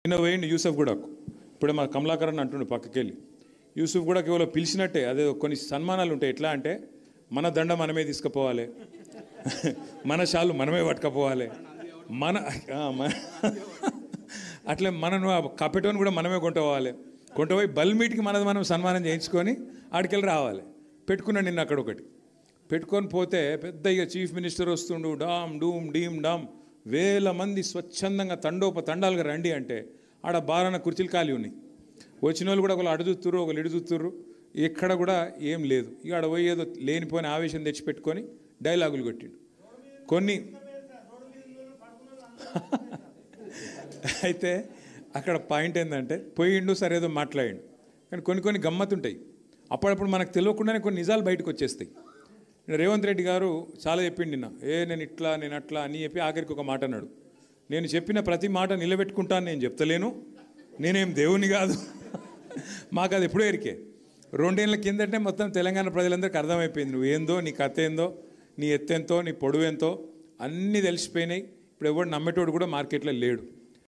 నిన్న పోయిండు యూసఫ్ గూడకు. ఇప్పుడే మా కమలాకరన్ అంటుండే పక్కకెళ్ళి. యూసఫ్ కూడా కేవలం పిలిచినట్టే, అదే కొన్ని సన్మానాలు ఉంటాయి. ఎట్లా అంటే మన దండ మనమే తీసుకుపోవాలి, మన షాలు మనమే పట్టుకపోవాలి, అట్లే మనను కపెటోని కూడా మనమే కొంటపోయి బల్మీటికి మనది మనం సన్మానం చేయించుకొని ఆడికెళ్ళి రావాలి. పెట్టుకున్నాను నిన్న అక్కడ ఒకటి పెట్టుకొని పోతే పెద్ద ఇక చీఫ్ మినిస్టర్ వస్తుండు, డామ్ డూమ్ డీమ్ డామ్, వేల మంది స్వచ్ఛందంగా తండాలుగా రండి అంటే ఆడ బారన కుర్చీలు ఖాళీ ఉన్నాయి. వచ్చిన వాళ్ళు కూడా ఒకళ్ళు అడు చూస్తుర్రు, ఒకళ్ళు ఇడు చూస్తుర్రు, ఎక్కడ కూడా ఏం లేదు. ఇక ఆడ పోయి ఏదో లేనిపోయిన ఆవేశం తెచ్చిపెట్టుకొని డైలాగులు కొట్టిండు కొన్ని. అయితే అక్కడ పాయింట్ ఏంటంటే పోయిండు సరే ఏదో మాట్లాడిండు, కానీ కొన్ని గమ్మత్తుంటాయి. అప్పుడప్పుడు మనకు తెలియకుండానే కొన్ని నిజాలు బయటకు వచ్చేస్తాయి. రేవంత్ రెడ్డి గారు చాలా చెప్పిండు నిన్న, నేను ఇట్లా నేను అట్లా అని చెప్పి ఆఖరికి ఒక మాట అన్నాడు, నేను చెప్పిన ప్రతి మాట నిలబెట్టుకుంటాను, నేను చెప్తలేను, నేనేం దేవుని కాదు. మాకు అది ఎప్పుడో ఎరికే. 2 ఏళ్ళ కిందటే మొత్తం తెలంగాణ ప్రజలందరికీ అర్థమైపోయింది, నువ్వు ఏందో, నీ కథ ఏందో, నీ ఎత్తెంతో, నీ పొడవు ఎంతో అన్నీ తెలిసిపోయినాయి. ఇప్పుడు ఎవడు నమ్మేటోడు కూడా మార్కెట్లో లేడు.